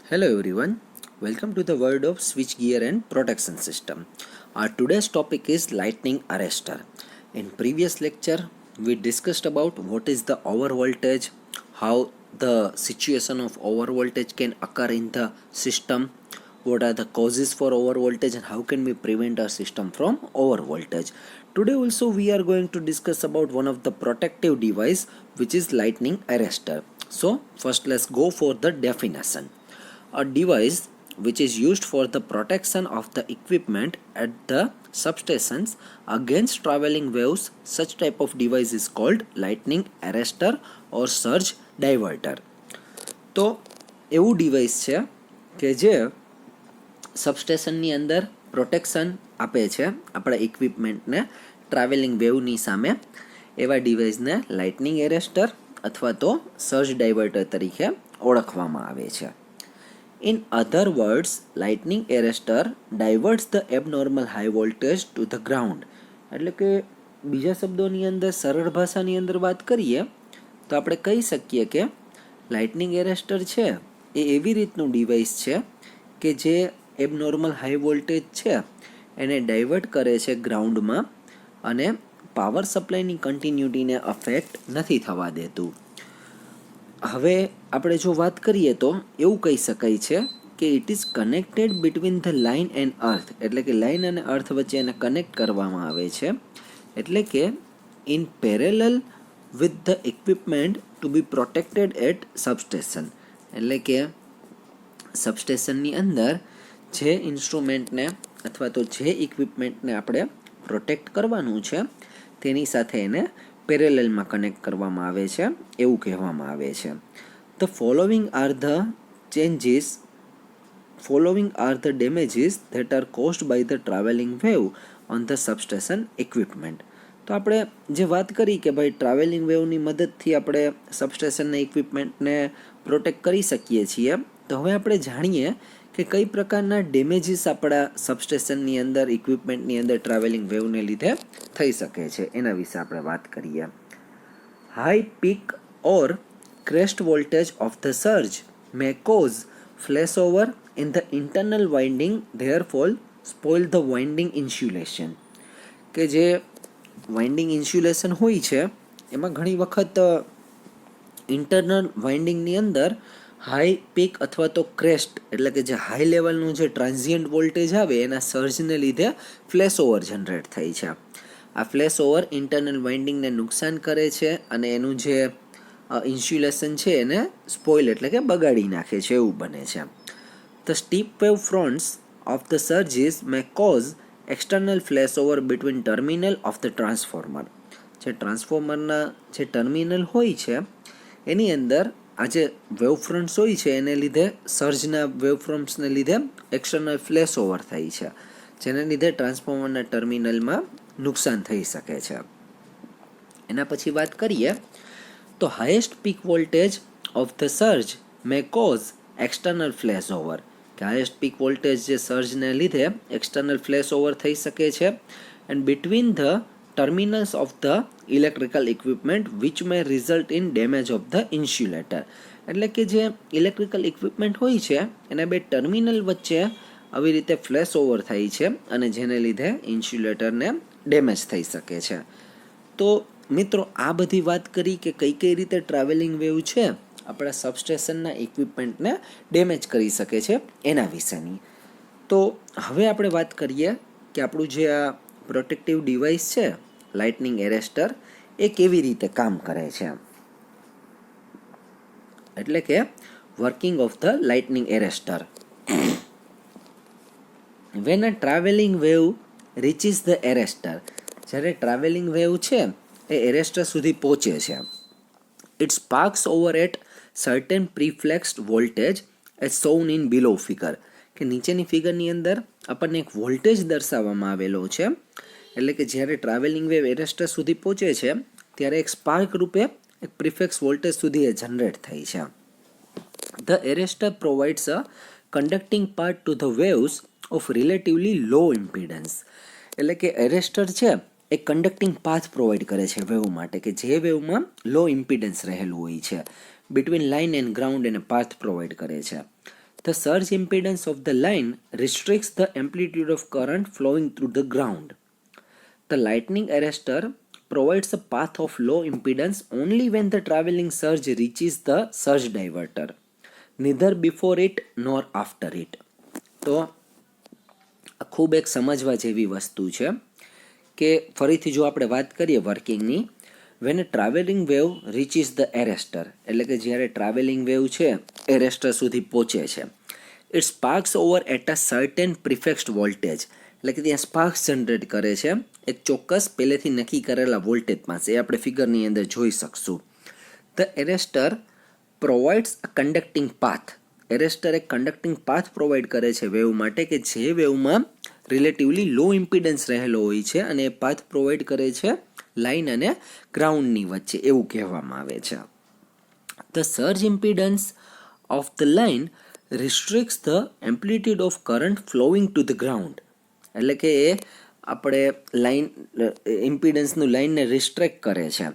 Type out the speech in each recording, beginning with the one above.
Hello everyone, welcome to the world of switchgear and protection system. Our today's topic is lightning arrestor. In previous lecture, we discussed about what is the overvoltage, how the situation of overvoltage can occur in the system, what are the causes for overvoltage and how can we prevent our system from overvoltage. Today also we are going to discuss about one of the protective device which is lightning arrestor. So first let's go for the definition. A device which is used for the protection of the equipment at the substations against traveling waves. Such type of device is called lightning arrestor or surge diverter. તો એવું device છે કે જે સબસ્ટેશનની અંદર protection આપે છે આપણા ઇક્વિપમેન્ટને travelling વેવની સામે. એવા ડિવાઇસને લાઇટનિંગ એરેસ્ટર અથવા તો સર્જ ડાયવર્ટર તરીકે ઓળખવામાં આવે છે. In other words, lightning arrestor diverts the abnormal high voltage to the ground. એટલે કે બીજા શબ્દોની અંદર સરળ ભાષાની અંદર વાત કરીએ તો આપણે કહી શકીએ કે લાઇટનિંગ એરેસ્ટર છે એ એવી રીતનું ડિવાઇસ છે કે જે એબનોર્મલ હાઈ વોલ્ટેજ છે એને ડાયવર્ટ કરે છે ગ્રાઉન્ડમાં અને પાવર સપ્લાયની કન્ટિન્યુટીને અફેક્ટ નથી થવા દેતું. હવે આપણે જો વાત કરીએ તો એવું કહી શકાય છે કે it is connected between the line and earth, એટલે કે લાઇન અને અર્થ વચ્ચે એને કનેક્ટ કરવામાં આવે છે. એટલે કે in parallel with the equipment to be protected at substation. એટલે કે સબસ્ટેશનની અંદર જે ઇન્સ્ટ્રુમેન્ટને અથવા તો જે ઇક્વિપમેન્ટને આપણે પ્રોટેક્ટ કરવાનું છે તેની સાથે એને પેરેલલમાં કનેક્ટ કરવામાં આવે છે એવું કહેવામાં આવે છે. The following are the damages that are caused by the travelling wave on the substation equipment. તો આપણે જે વાત કરી કે ભાઈ ટ્રાવેલિંગ વેવની મદદથી આપણે સબસ્ટેશનના ઇક્વિપમેન્ટને પ્રોટેક્ટ કરી શકીએ છીએ, તો હવે આપણે જાણીએ કે કઈ પ્રકારના ડેમેજીસ આપણા સબસ્ટેશનની અંદર ઇક્વિપમેન્ટની અંદર ટ્રાવેલિંગ વેવને લીધે થઈ શકે છે એના વિશે આપણે વાત કરીએ. High peak or crest voltage of the surge may cause flashover in the internal winding, therefore spoil the winding insulation. કે જે વાઇન્ડિંગ ઇન્સ્યુલેશન હોય છે એમાં ઘણી વખત ઇન્ટરનલ વાઇન્ડિંગની અંદર હાઈ પીક અથવા તો ક્રેસ્ટ એટલે કે જે હાઈ લેવલનું જે ટ્રાન્ઝિયન્ટ વોલ્ટેજ આવે એના સર્જને લીધે ફ્લેશ ઓવર જનરેટ થાય છે. આ ફ્લેશ ઓવર ઇન્ટરનલ વાઇન્ડિંગને નુકસાન કરે છે અને એનું જે ઇન્સ્યુલેશન છે એને સ્પોઇલ એટલે કે બગાડી નાખે છે એવું બને છે. The steep wave fronts of the surges may cause external flash over between terminal of the transformer. જે ટ્રાન્સફોર્મરના જે ટર્મિનલ હોય છે એની અંદર આ જે વેવફ્રન્ટ્સ હોય છે એને લીધે સર્જના વેવફ્રન્ટ્સને લીધે એક્સટર્નલ ફ્લેશ ઓવર થાય છે, જેને લીધે ટ્રાન્સફોર્મરના ટર્મિનલમાં નુકસાન થઈ શકે છે. એના પછી વાત કરીએ તો highest peak voltage of the surge May cause external flash over. કે હાઈએસ્ટ પીક વોલ્ટેજ જે સર્જને લીધે એક્સટર્નલ ફ્લેશ ઓવર થઈ શકે છે and between the terminals of the electrical equipment which may result in damage of the insulator. એટલે કે જે electrical equipment હોય છે એના બે ટર્મિનલ વચ્ચે આવી રીતે ફ્લેશ ઓવર થાય છે અને જેને લીધે ઇન્સ્યુલેટરને ડેમેજ થઈ શકે છે. તો મિત્રો આ બધી વાત કરી કે કઈ કઈ રીતે ટ્રાવેલિંગ વેવ છે આપણા સબસ્ટેશનના ઇક્વિપમેન્ટને ડેમેજ કરી શકે છે એના વિશેની. તો હવે આપણે વાત કરીએ કે આપણું જે આ પ્રોટેક્ટિવ ડિવાઇસ છે લાઇટનિંગ એરેસ્ટર એ કેવી રીતે કામ કરે છે. એટલે કે working of the lightning arrester. When a travelling wave reaches the arrester. જ્યારે ટ્રાવેલિંગ વેવ છે એ એરેસ્ટર સુધી પહોંચે છે, it sparks over at certain prefixed voltage as shown in below figure. કે નીચેની ફિગરની અંદર આપણને એક વોલ્ટેજ દર્શાવવામાં આવેલો છે. એટલે કે જ્યારે ટ્રાવેલિંગ વેવ એરેસ્ટર સુધી પહોંચે છે ત્યારે એક સ્પાર્ક રૂપે એક પ્રીફિક્સ વોલ્ટેજ સુધી એ જનરેટ થાય છે. The arrester provides a conducting part to the waves of relatively low impedance. એટલે કે એરેસ્ટર છે એ કન્ડક્ટિંગ પાથ પ્રોવાઈડ કરે છે વેવ માટે કે જે વેવમાં લો ઇમ્પિડન્સ રહેલું હોય છે. બિટવીન લાઇન એન્ડ ગ્રાઉન્ડ એને પાથ પ્રોવાઈડ કરે છે. The surge impedance of the line restricts the amplitude of current flowing through the ground. The lightning arrestor provides a path of low impedance only when the traveling surge reaches the surge diverter, neither before it nor after it. તો ખૂબ એક સમજવા જેવી વસ્તુ છે કે ફરીથી જો આપણે વાત કરીએ વર્કિંગની, when a travelling wave reaches the arrester, એટલે કે જ્યારે ટ્રાવેલિંગ વેવ છે એરેસ્ટર સુધી પહોંચે છે, it sparks over at a certain prefixed voltage, એટલે કે ત્યાં સ્પાર્ક્સ જનરેટ કરે છે એક ચોક્કસ પહેલેથી નક્કી કરેલા વોલ્ટેજ પાસે. એ આપણે ફિગરની અંદર જોઈ શકશું. The arrester provides a conducting path, arrester એક કન્ડક્ટિંગ પાથ પ્રોવાઈડ કરે છે વેવ માટે કે જે વેવમાં રિલેટિવલી લો ઇમ્પિડન્સ રહેલો હોય છે, અને એ પાથ પ્રોવાઈડ કરે છે લાઇન અને ગ્રાઉન્ડની વચ્ચે, એવું કહેવામાં આવે છે. The surge impedance of the line restricts the amplitude of current flowing to the ground, એટલે કે એ આપણે લાઇન ઇમ્પિડન્સનું લાઇનને રિસ્ટ્રિક્ટ કરે છે.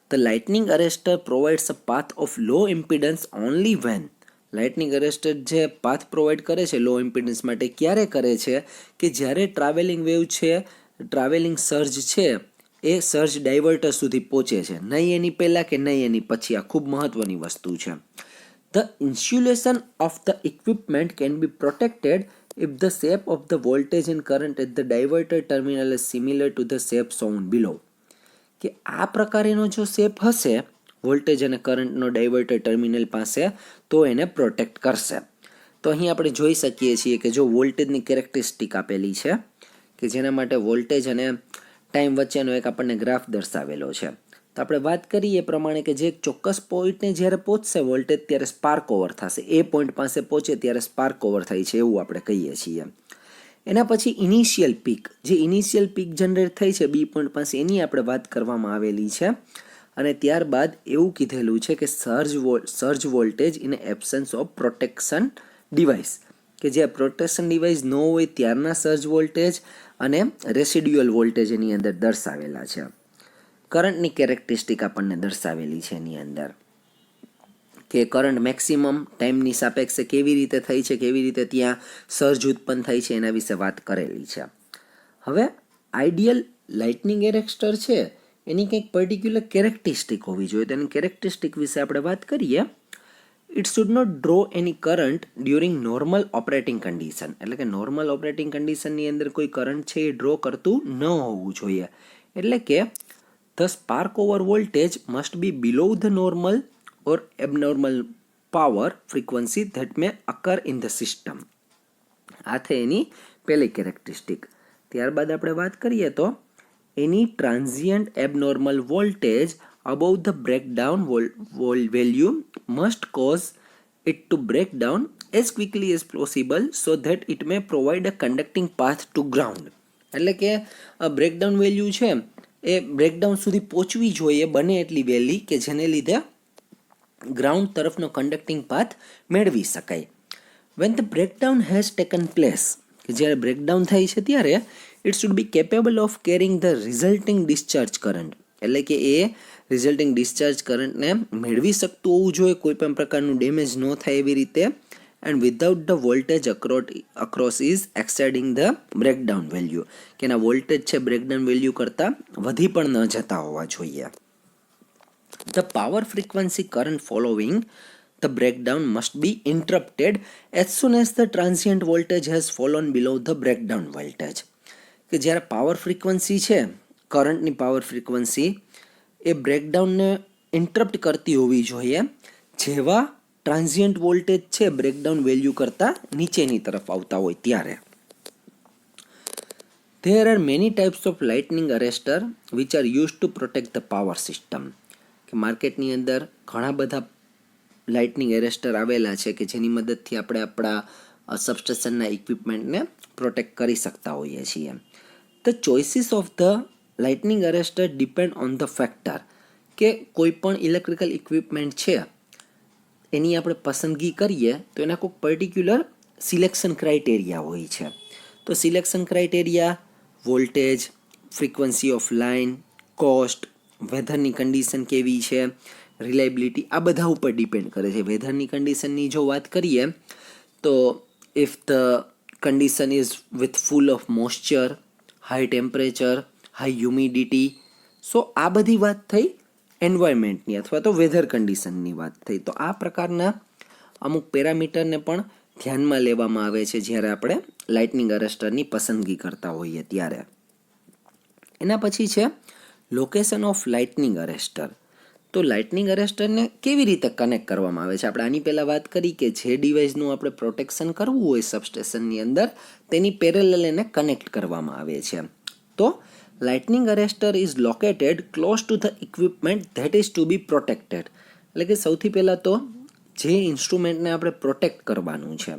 The lightning arrester provides a path of low impedance only when, lightning arrester જે પાથ પ્રોવાઈડ કરે છે લો impedance માટે ક્યારે કરે છે કે જ્યારે ટ્રાવેલિંગ વેવ છે, ટ્રાવેલિંગ સર્જ છે એ સર્જ ડાયવર્ટર સુધી પહોંચે છે, નહીં એની પહેલાં કે નહીં એની પછી. આ ખૂબ મહત્વની વસ્તુ છે. The insulation of the equipment can be protected if the shape of the voltage and current at the diverter terminal is similar to the shape shown below, કે આ પ્રકારેનો જો શેપ હશે વોલ્ટેજ અને કરંટનો ડાયવર્ટર ટર્મિનલ પાસે તો એને protect કરશે. તો અહીં આપણે જોઈ શકીએ છીએ કે જો વોલ્ટેજની કેરેક્ટરિસ્ટિક આપેલી છે કે જેના માટે વોલ્ટેજ અને ટાઈમ વચ્ચેનો એક આપણને ગ્રાફ દર્શાવેલો છે. તો આપણે વાત કરીએ એ પ્રમાણે કે જે ચોક્કસ પોઈન્ટને જ્યારે પહોંચશે વોલ્ટેજ ત્યારે સ્પાર્ક ઓવર થશે, એ પોઈન્ટ પાસે પહોંચે ત્યારે સ્પાર્ક ઓવર થાય છે એવું આપણે કહીએ છીએ. એના પછી ઇનિશિયલ પીક, જે ઇનિશિયલ પીક જનરેટ થઈ છે બી પોઈન્ટ પાસે, એની આપણે વાત કરવામાં આવેલી છે. અને ત્યારબાદ એવું કીધેલું છે કે surge voltage in absence of protection device, કે જે પ્રોટેક્શન ડિવાઇસ ન હોય ત્યારના સર્જ વોલ્ટેજ અને રેસિડ્યુઅલ વોલ્ટેજ એની અંદર દર્શાવેલા છે. કરંટની કેરેક્ટરિસ્ટિક આપણને દર્શાવેલી છે એની અંદર કે કરંટ મેક્સિમમ ટાઈમની સાપેક્ષે કેવી રીતે થઈ છે, કેવી રીતે ત્યાં સર્જ ઉત્પન્ન થાય છે એના વિશે વાત કરેલી છે. હવે આઈડિયલ લાઇટનિંગ એરેસ્ટર છે એની કંઈક પર્ટિક્યુલર કેરેક્ટરિસ્ટિક હોવી જોઈએ. તો એની કેરેક્ટરિસ્ટિક વિશે આપણે વાત કરીએ. It should not draw any current during normal operating condition, એટલે કે નોર્મલ ઓપરેટિંગ કન્ડિશનની અંદર કોઈ કરંટ છે એ ડ્રો કરતું ન હોવું જોઈએ. એટલે કે the spark over voltage must be below the normal or abnormal power frequency that may અકર in the system. આ થઈ એની પહેલી કેરેક્ટરિસ્ટિક. ત્યારબાદ આપણે વાત કરીએ તો એની transient abnormal voltage above the breakdown value must cause it to break down as quickly as possible so that it may provide a conducting path to ground. એટલે કે બ્રેકડાઉન વેલ્યુ છે એ બ્રેકડાઉન સુધી પહોંચવી જોઈએ બને એટલી વહેલી કે જેને લીધે ગ્રાઉન્ડ તરફનો કન્ડક્ટિંગ પાથ મેળવી શકાય. When the breakdown has taken place, કે જ્યારે બ્રેકડાઉન થાય છે ત્યારે it should be capable of carrying the resulting discharge current, એટલે કે એ રિઝલ્ટિંગ ડિસ્ચાર્જ કરંટને મેળવી શકતું હોવું જોઈએ, કોઈ પણ પ્રકારનું ડેમેજ ન થાય એવી રીતે, and without the voltage across is exceeding the breakdown value, કે એના વોલ્ટેજ છે બ્રેકડાઉન વેલ્યુ કરતાં વધી પણ ન જતા હોવા જોઈએ. The power frequency current following the breakdown must be interrupted as soon as the transient voltage has fallen below the breakdown voltage. કે જ્યારે પાવર ફ્રીક્વન્સી છે કરંટની પાવર ફ્રીક્વન્સી એ બ્રેકડાઉનને ઇન્ટરપ્ટ કરતી હોવી જોઈએ જેવા ટ્રાન્ઝિયન્ટ વોલ્ટેજ છે બ્રેકડાઉન વેલ્યુ કરતાં નીચેની તરફ આવતા હોય ત્યારે. There are many types of lightning arrestor which are used to protect the power system. કે માર્કેટની અંદર ઘણા બધા લાઇટનિંગ એરેસ્ટર આવેલા છે કે જેની મદદથી આપણે આપણા સબસ્ટેશનના ઇક્વિપમેન્ટને પ્રોટેક્ટ કરી શકતા હોઈએ છીએ. The choices of the lightning arrester depend on the factor, કે કોઈ પણ ઇલેક્ટ્રિકલ ઇક્વિપમેન્ટ છે એની આપણે પસંદગી કરીએ તો એના કોઈ પર્ટિક્યુલર સિલેક્શન ક્રાઇટેરિયા હોય છે. તો selection criteria voltage, frequency of line, cost, વેધરની કન્ડિશન કેવી છે, રિલાયબિલિટી, આ બધા ઉપર ડિપેન્ડ કરે છે. વેધરની કન્ડિશનની જો વાત કરીએ તો if the condition is with full of moisture, high temperature, high humidity. સો આ બધી વાત થઈ એન્વાયરમેન્ટની અથવા તો વેધર કન્ડિશનની વાત થઈ. તો આ પ્રકારના અમુક પેરામીટરને પણ ધ્યાનમાં લેવામાં આવે છે જ્યારે આપણે લાઇટનિંગ અરેસ્ટરની પસંદગી કરતા હોઈએ ત્યારે. એના પછી છે લોકેશન ઓફ લાઇટનિંગ અરેસ્ટર. તો લાઇટનિંગ અરેસ્ટરને કેવી રીતે કનેક્ટ કરવામાં આવે છે? આપણે આની પહેલાં વાત કરી કે જે ડિવાઇસનું આપણે પ્રોટેક્શન કરવું હોય સબસ્ટેશનની અંદર તેની પેરેલલ એને કનેક્ટ કરવામાં આવે છે. તો lightning arrester is located close to the equipment that is to be protected. એટલે કે સૌથી પહેલાં તો જે ઇન્સ્ટ્રુમેન્ટને આપણે પ્રોટેક્ટ કરવાનું છે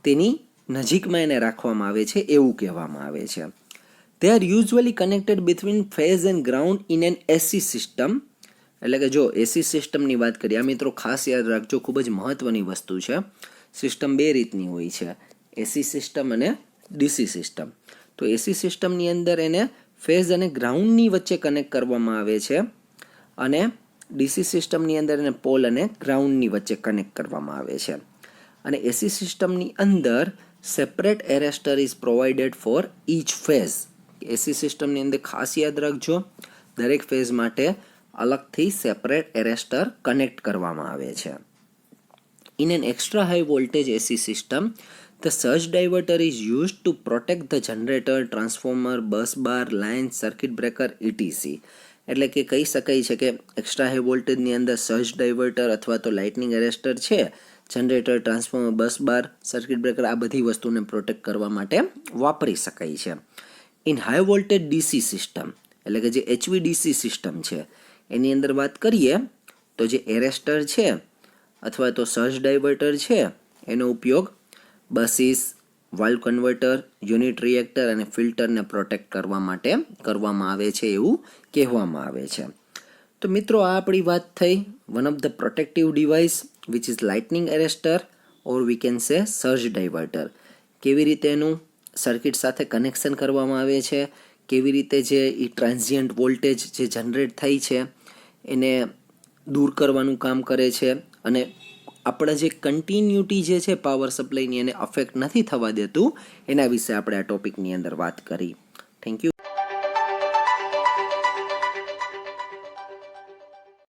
તેની નજીકમાં એને રાખવામાં આવે છે એવું કહેવામાં આવે છે. They are usually connected between phase and ground in an AC system. એટલે કે જો એસી સિસ્ટમની વાત કરીએ, આ મિત્રો ખાસ યાદ રાખજો, ખૂબ જ મહત્ત્વની વસ્તુ છે. સિસ્ટમ બે રીતની હોય છે, એસી સિસ્ટમ અને ડીસી સિસ્ટમ. તો એસી સિસ્ટમની અંદર એને ફેઝ અને ગ્રાઉન્ડની વચ્ચે કનેક્ટ કરવામાં આવે છે અને ડીસી સિસ્ટમની અંદર એને પોલ અને ગ્રાઉન્ડની વચ્ચે કનેક્ટ કરવામાં આવે છે. અને એસી સિસ્ટમની અંદર separate arrester is provided for each phase. AC સિસ્ટમની અંદર ખાસ યાદ રાખજો, દરેક ફેઝ માટે અલગથી સેપરેટ એરેસ્ટર કનેક્ટ કરવામાં આવે છે. In an extra high voltage AC system the surge diverter is used to protect the generator, transformer, bus bar, line, circuit breaker etc. એટલે કે કહી શકાય છે કે એક્સ્ટ્રા હાઈ વોલ્ટેજની અંદર સર્જ ડાયવર્ટર અથવા તો લાઇટનિંગ એરેસ્ટર છે, જનરેટર, ટ્રાન્સફોર્મર, બસ બાર, સર્કિટ બ્રેકર, આ બધી વસ્તુને પ્રોટેક્ટ કરવા માટે વાપરી શકાય છે. In high voltage DC system, એટલે કે જે HVDC સિસ્ટમ છે એની અંદર વાત કરીએ તો જે એરેસ્ટર છે અથવા તો સર્જ ડાયવર્ટર છે એનો ઉપયોગ buses, valve converter, unit reactor અને ફિલ્ટરને પ્રોટેક્ટ કરવા માટે કરવામાં આવે છે એવું કહેવામાં આવે છે. તો મિત્રો આ આપણી વાત થઈ one of the protective device which is lightning arrester or we can say surge diverter. કેવી રીતે એનું સર્કિટ સાથે કનેક્શન કરવામાં આવે છે, કેવી રીતે જે એ ટ્રાન્ઝિયન્ટ વોલ્ટેજ જે જનરેટ થાય છે એને દૂર કરવાનું કામ કરે છે અને આપણા જે કન્ટિન્યુટી જે છે પાવર સપ્લાયની એને અફેક્ટ નથી થવા દેતું, એના વિશે આપણે આ ટોપિકની અંદર વાત કરી. Thank you.